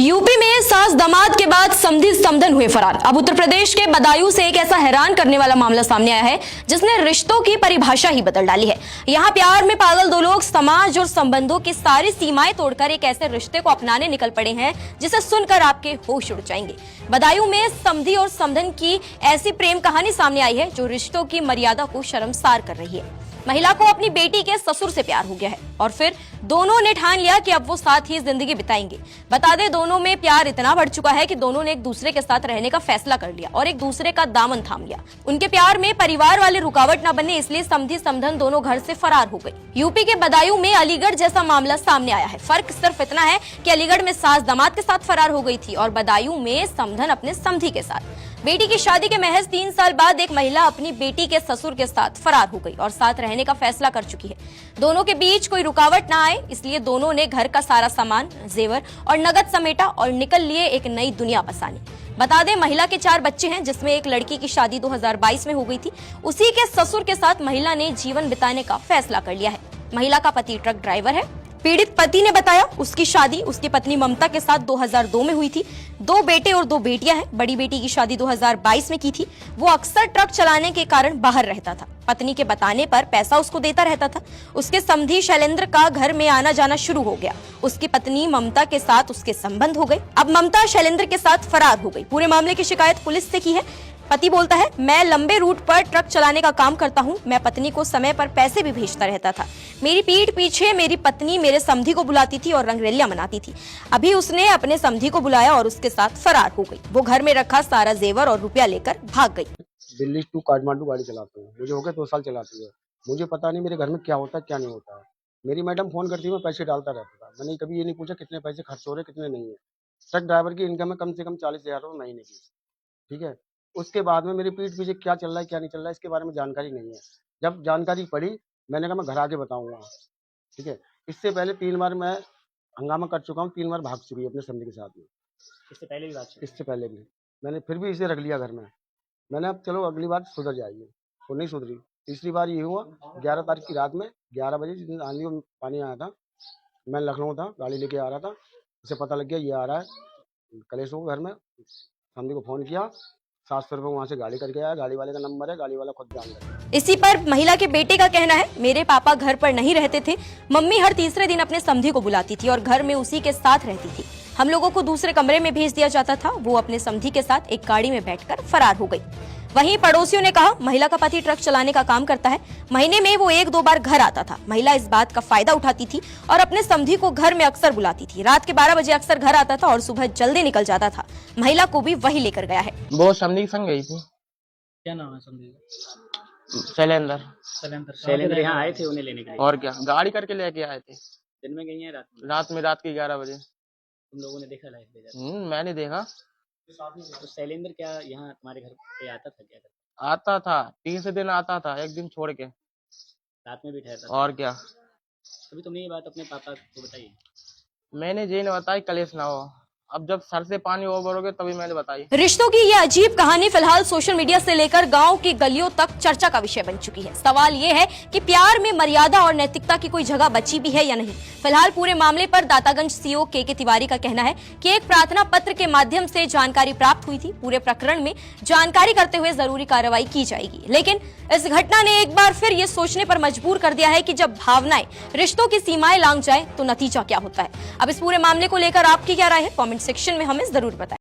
UP में सास दामाद के बाद समधी समधन हुए फरार। अब उत्तर प्रदेश के बदायूं से एक ऐसा हैरान करने वाला मामला सामने आया है जिसने रिश्तों की परिभाषा ही बदल डाली है। यहाँ प्यार में पागल दो लोग समाज और संबंधों की सारी सीमाएं तोड़कर एक ऐसे रिश्ते को अपनाने निकल पड़े हैं जिसे सुनकर आपके होश उड़ जाएंगे। बदायूं में समधी और समधन की ऐसी प्रेम कहानी सामने आई है जो रिश्तों की मर्यादा को शर्मसार कर रही है। महिला को अपनी बेटी के ससुर से प्यार हो गया है और फिर दोनों ने ठान लिया कि अब वो साथ ही जिंदगी बिताएंगे। बता दें, दोनों में प्यार इतना बढ़ चुका है कि दोनों ने एक दूसरे के साथ रहने का फैसला कर लिया और एक दूसरे का दामन थाम लिया। उनके प्यार में परिवार वाले रुकावट न बने, इसलिए समधी समधन दोनों घर से फरार हो गई। यूपी के बदायूं में अलीगढ़ जैसा मामला सामने आया है। फर्क सिर्फ इतना है कि अलीगढ़ में सास दामाद के साथ फरार हो गई थी और बदायूं में समधन अपने समधी के साथ। बेटी की शादी के महज 3 साल बाद एक महिला अपनी बेटी के ससुर के साथ फरार हो गई और साथ रहने का फैसला कर चुकी है। दोनों के बीच कोई रुकावट ना आए, इसलिए दोनों ने घर का सारा सामान, जेवर और नगद समेटा और निकल लिए एक नई दुनिया बसाने। बता दें, महिला के 4 बच्चे हैं, जिसमें एक लड़की की शादी 2022 में हो गई थी। उसी के ससुर के साथ महिला ने जीवन बिताने का फैसला कर लिया है। महिला का पति ट्रक ड्राइवर है। पीड़ित पति ने बताया, उसकी शादी उसकी पत्नी ममता के साथ 2002 में हुई थी। 2 बेटे और 2 बेटियां हैं। बड़ी बेटी की शादी 2022 में की थी। वो अक्सर ट्रक चलाने के कारण बाहर रहता था। पत्नी के बताने पर पैसा उसको देता रहता था। उसके समधी शैलेंद्र का घर में आना जाना शुरू हो गया। उसकी पत्नी ममता के साथ उसके संबंध हो गए। अब ममता शैलेंद्र के साथ फरार हो गई। पूरे मामले की शिकायत पुलिस से की है। पति बोलता है, मैं लंबे रूट पर ट्रक चलाने का काम करता हूं। मैं पत्नी को समय पर पैसे भी भेजता रहता था। मेरी पीठ पीछे मेरी पत्नी मेरे समधी को बुलाती थी और रंगरेलियां मनाती थी। अभी उसने अपने समधी को बुलाया और उसके साथ फरार हो गई। वो घर में रखा सारा जेवर और रुपया लेकर भाग गई। दिल्ली टू काठमांडू गाड़ी चलाती हूँ। मुझे हो गए 2 साल चलाती है। मुझे पता नहीं मेरे घर में क्या होता है क्या नहीं होता है। मेरी मैडम फोन करती है, मैं पैसे डालता रहता था। मैंने कभी ये नहीं पूछा कितने पैसे खर्च हो रहे कितने नहीं है। ट्रक ड्राइवर की इनकम है कम से कम 40,000 महीने की, ठीक है। उसके बाद में मेरी पीठ पीछे क्या चल रहा है क्या नहीं चल रहा है इसके बारे में जानकारी नहीं है। जब जानकारी पड़ी, मैंने कहा मैं घर आके बताऊंगा, ठीक है। इससे पहले 3 बार मैं हंगामा कर चुका हूँ। 3 बार भाग चुकी है अपने समधी के साथ में। इससे पहले भी बात इससे पहले भी मैंने फिर भी इसे रख लिया घर में। मैंने अब चलो अगली बार सुधर जाएगी, वो नहीं सुधरी। तीसरी बार ये हुआ 11 तारीख की रात में 11 बजे, जिस दिन आंधी और पानी आया था। मैं लखनऊ था, गाड़ी लेके आ रहा था। उसे पता लग गया ये आ रहा है कलेश हो घर में। समधी को फोन किया, 700 रुपये वहाँ से गाड़ी करके आया। गाड़ी वाले का नंबर है, गाड़ी वाला खुद जान गया। इसी पर महिला के बेटे का कहना है, मेरे पापा घर पर नहीं रहते थे। मम्मी हर तीसरे दिन अपने समधी को बुलाती थी और घर में उसी के साथ रहती थी। हम लोगों को दूसरे कमरे में भेज दिया जाता था। वो अपने समधी के साथ एक गाड़ी में बैठकर फरार हो गई। वहीं पड़ोसियों ने कहा, महिला का पति ट्रक चलाने का काम करता है। महीने में वो 1-2 बार घर आता था। महिला इस बात का फायदा उठाती थी और अपने समधी को घर में अक्सर बुलाती थी। रात के 12 बजे अक्सर घर आता था और सुबह जल्दी निकल जाता था। महिला को भी वही लेकर गया है। वो समधी के संग गई थी। क्या नाम है समझी? शैलेंद्र। शैलेंद्र यहाँ आए थे उन्हें लेने के लिए? और क्या, गाड़ी करके लेके आए थे। दिन में गई है रात में? रात के 11 बजे। तुम लोगों ने देखा लाइफ ले जाते? मैंने देखा। तो शैलेंद्र क्या यहाँ तुम्हारे घर पे आता था? क्या करता? आता था, 3 दिन आता था, एक दिन छोड़ के। रात में भी ठहरता था? और क्या। अभी तुमने ये बात अपने पापा को बताई? मैंने जी ने बताई कलेश ना हो। अब जब सर से पानी ओवर हो गया तभी मैंने बताई। रिश्तों की ये अजीब कहानी फिलहाल सोशल मीडिया से लेकर गांव की गलियों तक चर्चा का विषय बन चुकी है। सवाल ये है कि प्यार में मर्यादा और नैतिकता की कोई जगह बची भी है या नहीं। फिलहाल पूरे मामले पर दातागंज सीओ के तिवारी का कहना है कि एक प्रार्थना पत्र के माध्यम से जानकारी प्राप्त हुई थी। पूरे प्रकरण में जानकारी करते हुए जरूरी कार्रवाई की जाएगी। लेकिन इस घटना ने एक बार फिर ये सोचने पर मजबूर कर दिया है कि जब भावनाएं रिश्तों की सीमाएं लांघ जाए तो नतीजा क्या होता है। अब इस पूरे मामले को लेकर आपकी क्या राय है, कमेंट सेक्शन में हमें जरूर बताएं।